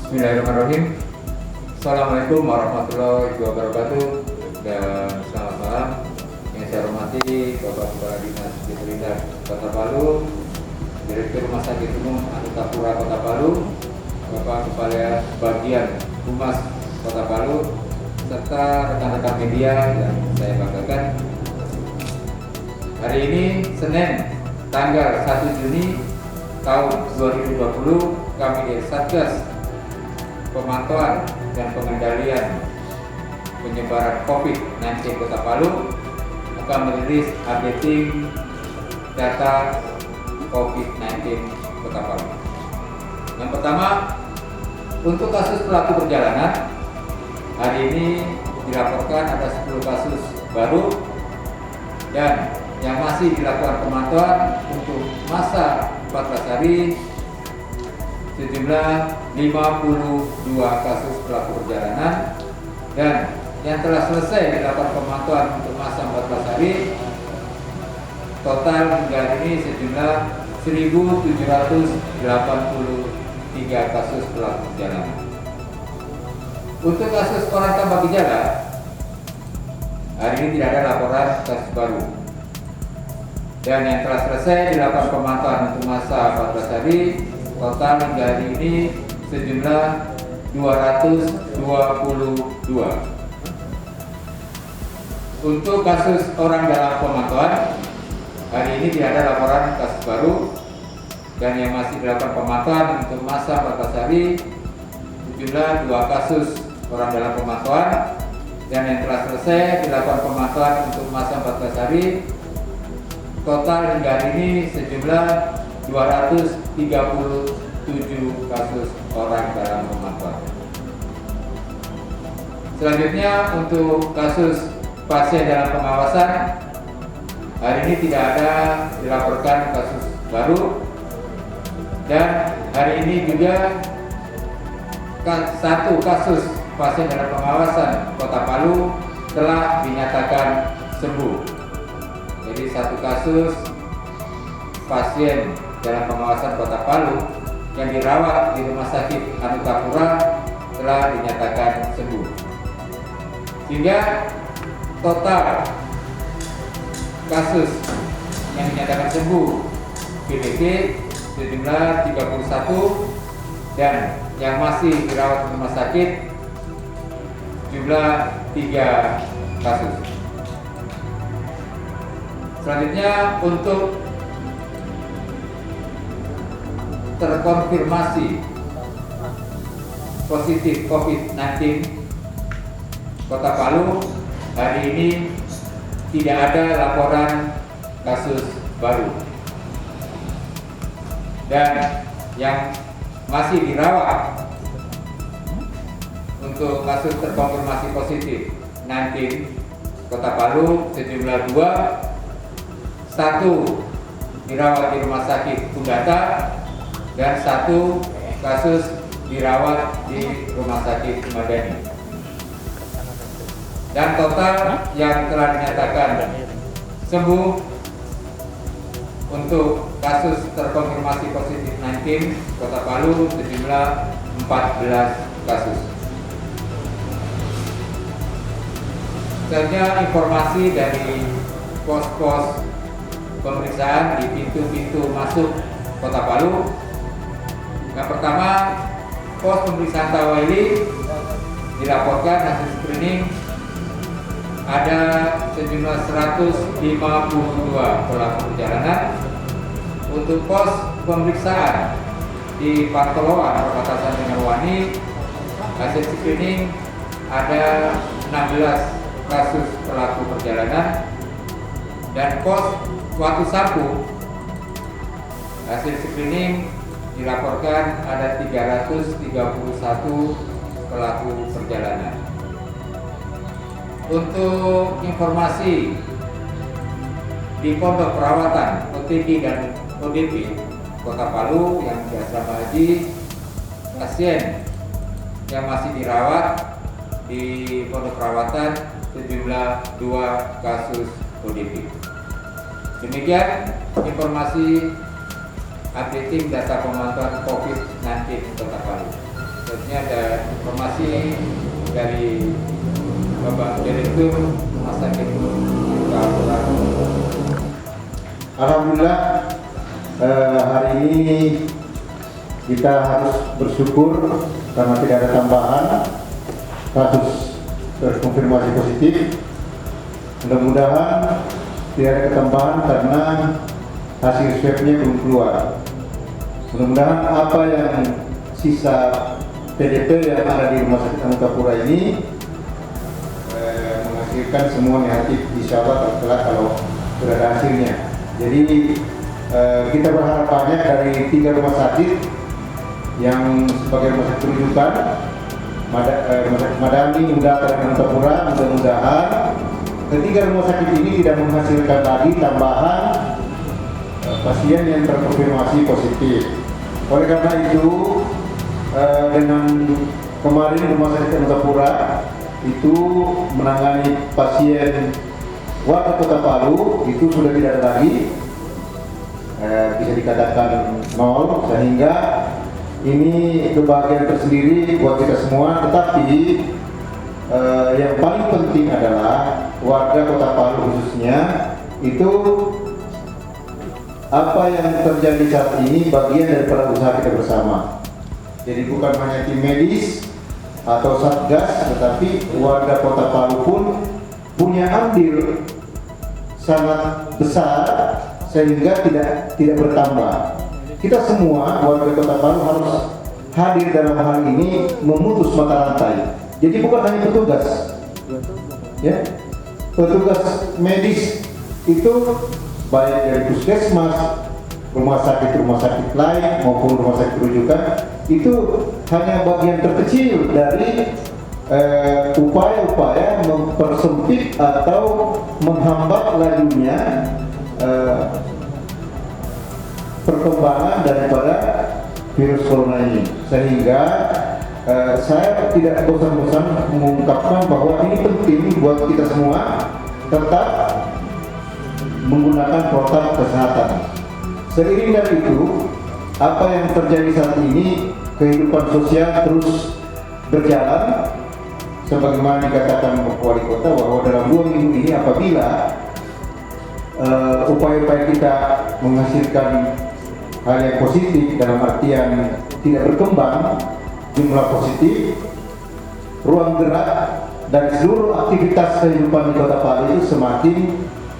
Bismillahirrahmanirrahim. Assalamualaikum warahmatullahi wabarakatuh dan selamat malam. Yang saya hormati Bapak Kepala Dinas Veteriner Kota Palu, Direktur Rumah Sakit Umum Anutapura Kota Palu, Bapak Kepala Bagian Humas Kota Palu, serta rekan-rekan media yang saya banggakan. Hari ini Senin tanggal 1 Juni tahun 2020, kami dari Satgas Pemantauan dan Pengendalian Penyebaran COVID-19 Kota Palu akan merilis updating data COVID-19 Kota Palu. Yang pertama, untuk kasus pelaku perjalanan, hari ini dilaporkan ada 10 kasus baru dan yang masih dilakukan pemantauan untuk masa 14 hari sejumlah 52 kasus pelaku perjalanan, dan yang telah selesai dilakukan pemantauan untuk masa 14 hari total hingga hari ini sejumlah 1.783 kasus pelaku perjalanan. Untuk kasus orang tanpa gejala, hari ini tidak ada laporan kasus baru, dan yang telah selesai dilakukan pemantauan untuk masa 14 hari total hingga hari ini sejumlah 222. Untuk kasus orang dalam pemantauan, hari ini tidak ada laporan kasus baru, dan yang masih dilakukan pemantauan untuk masa 14 hari sejumlah 2 kasus orang dalam pemantauan, dan yang telah selesai dilakukan pemantauan untuk masa 14 hari total hingga hari ini sejumlah 237 kasus orang dalam pemantauan. Selanjutnya, untuk kasus pasien dalam pengawasan, hari ini tidak ada dilaporkan kasus baru, dan hari ini juga satu kasus pasien dalam pengawasan Kota Palu telah dinyatakan sembuh. Jadi satu kasus pasien dalam pengawasan Kota Palu yang dirawat di Rumah Sakit Anutapura telah dinyatakan sembuh. Sehingga total kasus yang dinyatakan sembuh PDP sejumlah 31, dan yang masih dirawat di rumah sakit jumlah 3 kasus. Selanjutnya, untuk terkonfirmasi positif COVID-19 Kota Palu, hari ini tidak ada laporan kasus baru, dan yang masih dirawat untuk kasus terkonfirmasi positif 19 Kota Palu sejumlah 2, 1 dirawat di Rumah Sakit Undata, dan 1 kasus dirawat di Rumah Sakit Madani. Dan total yang telah dinyatakan sembuh untuk kasus terkonfirmasi positif 19 Kota Palu sejumlah 14 kasus. Selanjutnya, informasi dari pos-pos pemeriksaan di pintu-pintu masuk Kota Palu. Yang pertama, pos pemeriksaan Tawaili dilaporkan hasil screening ada sejumlah 152 pelaku perjalanan. Untuk pos pemeriksaan di Pantoloan, perbatasan dengan Wani, hasil screening ada 16 kasus pelaku perjalanan. Dan pos Watu Sapu, hasil screening dilaporkan ada 331 pelaku perjalanan. Untuk informasi di pondok perawatan OTG dan ODP Kota Palu yang di asrama haji, pasien yang masih dirawat di pondok perawatan sejumlah 2 kasus ODP. Demikian informasi updating data pemantauan COVID-19 Kota Palu. Selanjutnya informasi dari Bapak Direktur Rumah Sakit Paru. Alhamdulillah, hari ini kita harus bersyukur karena tidak ada tambahan kasus terkonfirmasi positif. Mudah-mudahan tidak ada ketambahan karena hasil swabnya belum keluar. Mudah-mudahan apa yang sisa PDP yang ada di Rumah Sakit Angkapura ini menghasilkan semua negatif, insya Allah kelak kalau sudah ada hasilnya. Jadi kita berharap banyak dari 3 rumah sakit yang sebagai rumah sakit rujukan, Rumah Sakit Madani, Undata, dan Angkapura. Mudah-mudahan ketiga rumah sakit ini tidak menghasilkan lagi tambahan pasien yang terkonfirmasi positif. Oleh karena itu, dengan kemarin Rumah Sakit Angkapura itu menangani pasien warga Kota Palu itu sudah tidak ada lagi, bisa dikatakan nol, sehingga ini kebahagiaan tersendiri buat kita semua. Tetapi yang paling penting adalah warga Kota Palu khususnya itu apa yang terjadi saat ini bagian daripada usaha kita bersama. Jadi bukan hanya tim medis atau satgas, tetapi warga Kota Palu pun punya andil sangat besar sehingga tidak bertambah. Kita semua warga Kota Palu harus hadir dalam hal ini, memutus mata rantai. Jadi bukan hanya petugas, ya, petugas medis itu baik dari puskesmas, rumah sakit lain maupun rumah sakit rujukan itu hanya bagian terkecil dari upaya-upaya mempersempit atau menghambat lajunya perkembangan daripada virus corona ini. Sehingga saya tidak bosan-bosan mengungkapkan bahwa ini penting buat kita semua tetap menggunakan protokol kesehatan. Seiring dari itu, apa yang terjadi saat ini, kehidupan sosial terus berjalan sebagaimana dikatakan Bapak Wali Kota bahwa dalam 2 minggu ini apabila upaya-upaya kita menghasilkan hal yang positif dalam artian tidak berkembang jumlah positif, ruang gerak dan seluruh aktivitas kehidupan di Kota Palu itu semakin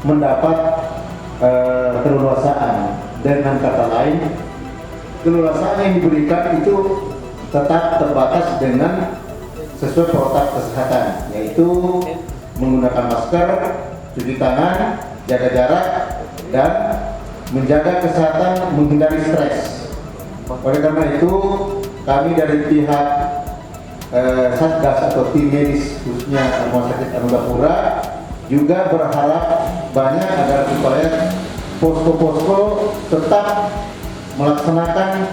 mendapat keleluasaan. Dengan kata lain, keleluasaan yang diberikan itu tetap terbatas dengan sesuai protokol kesehatan, yaitu menggunakan masker, cuci tangan, jaga jarak, dan menjaga kesehatan, menghindari stres. Oleh karena itu, kami dari pihak Satgas atau tim medis khususnya Rumah Sakit Angkapura juga berharap banyak agar supaya posko-posko tetap melaksanakan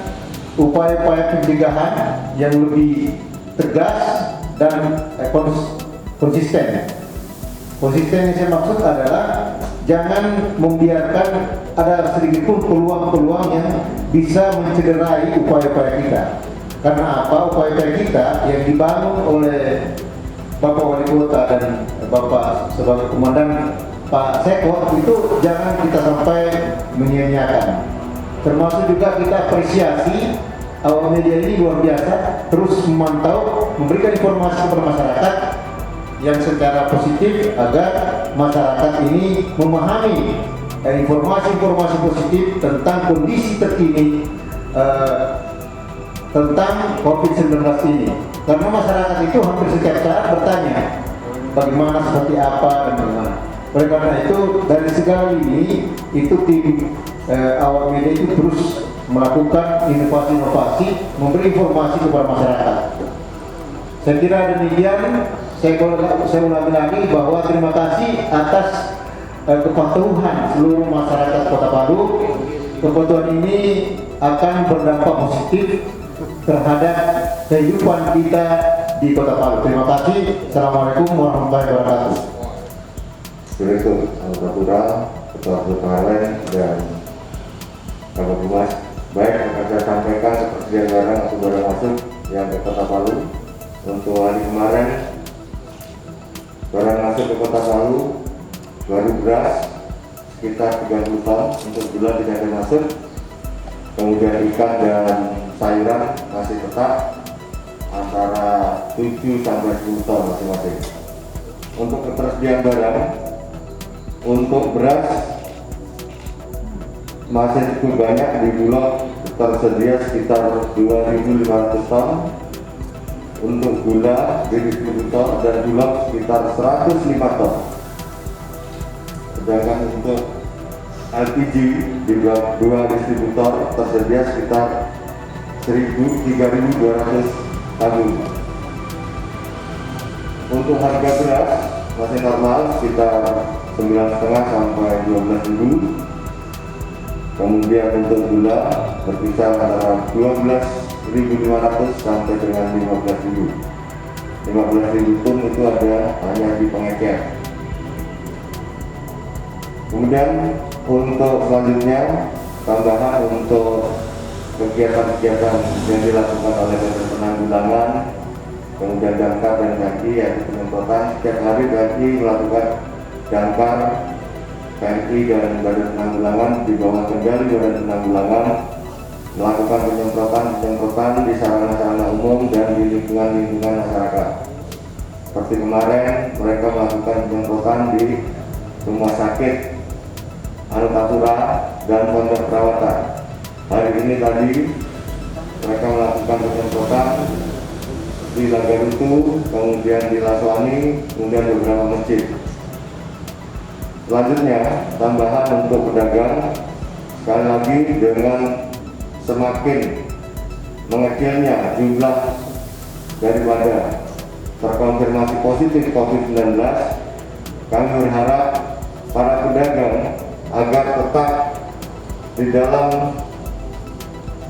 upaya-upaya pencegahan yang lebih tegas dan konsisten. Konsisten yang saya maksud adalah jangan membiarkan ada sedikit pun peluang-peluang yang bisa mencederai upaya-upaya kita. Karena apa? Upaya-upaya kita yang dibangun oleh Bapak Wali Kota dan Bapak sebagai Komandan Pak Seko itu jangan kita sampai menyia-nyiakan. Termasuk juga kita apresiasi awal media ini luar biasa, terus memantau, memberikan informasi kepada masyarakat yang secara positif agar masyarakat ini memahami informasi-informasi positif tentang kondisi terkini tentang COVID-19 ini. Karena masyarakat itu hampir setiap saat bertanya bagaimana, seperti apa, dan bagaimana. Oleh karena itu dari segala ini itu tim awal media itu terus melakukan inovasi-inovasi, memberi informasi kepada masyarakat. Saya kira demikian. Saya ulangi lagi bahwa terima kasih atas kepatuhan seluruh masyarakat Kota Palu. Kepatuhan ini akan berdampak positif terhadap kehidupan kita di Kota Palu. Terima kasih. Assalamualaikum warahmatullahi wabarakatuh. Direktur Angkapura, Ketua Kepala dan Kabak Humas. Baik, akan saya sampaikan seperti yang barang atau barang masuk yang ke Kota Palu. untuk hari kemarin barang masuk ke Kota Palu baru beras sekitar 30 ton, untuk gula tidak ada masuk. Kemudian ikan dan sayuran masih tetap antara 7 sampai 10 ton masing-masing. Untuk ketersediaan barang, untuk beras masih cukup banyak di Bulog, tersedia sekitar 2.500 ton. Untuk gula di distributor dan Bulog sekitar 105 ton. Sedangkan untuk LPG di dua distributor tersedia sekitar 3.200 tabung. Untuk harga beras masih normal sekitar 9,5 sampai 12.000. Kemudian untuk gula berkisar antara 12.500 sampai dengan 15.000. 15.000 pun itu ada hanya di pengecer. Kemudian untuk selanjutnya tambahan untuk kegiatan-kegiatan yang dilakukan oleh Badan Penanggulangan, kemudian damkar dan TNI, yaitu penyemprotan. Setiap hari TNI melakukan damkar, TNI dan Badan Penanggulangan di bawah kendali Badan Penanggulangan melakukan penyemprotan di sarana-sarana umum dan di lingkungan masyarakat. Seperti kemarin mereka melakukan penyemprotan di rumah sakit Anutapura dan pondok perawatan. Hari ini tadi mereka melakukan penyemprotan di Lagarutu, kemudian di Laswani, kemudian beberapa masjid. Selanjutnya tambahan untuk pedagang, sekali lagi dengan semakin mengecilnya jumlah daripada terkonfirmasi positif COVID-19, kami berharap para pedagang agar tetap di dalam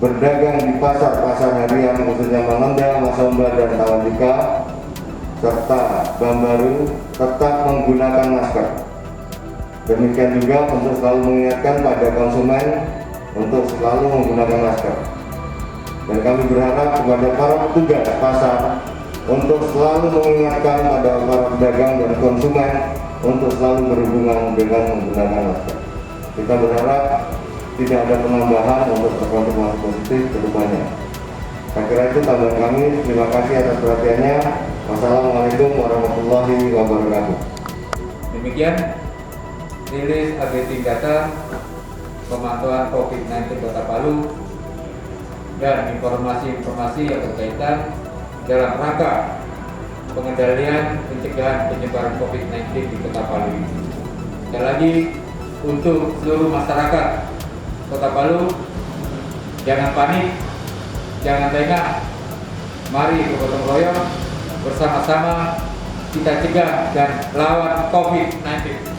berdagang di pasar-pasar harian, khususnya Mangenda, Masomba, dan Tawandika, serta Bambaru tetap menggunakan masker. Demikian juga untuk selalu mengingatkan pada konsumen untuk selalu menggunakan masker. Dan kami berharap kepada para petugas pasar untuk selalu mengingatkan pada para pedagang dan konsumen untuk selalu berhubungan dengan menggunakan masker. Kita berharap tidak ada penambahan untuk terkonfirmasi positif ke depannya. Saya kira itu tambahan kami. Terima kasih atas perhatiannya. Wassalamualaikum warahmatullahi wabarakatuh. Demikian rilis updating data pemantauan COVID-19 Kota Palu dan informasi-informasi yang berkaitan dalam rangka pengendalian pencegahan penyebaran COVID-19 di Kota Palu. Sekali lagi, untuk seluruh masyarakat Kota Palu, jangan panik, jangan lengah. Mari bergotong royong bersama-sama kita cegah dan lawan COVID-19.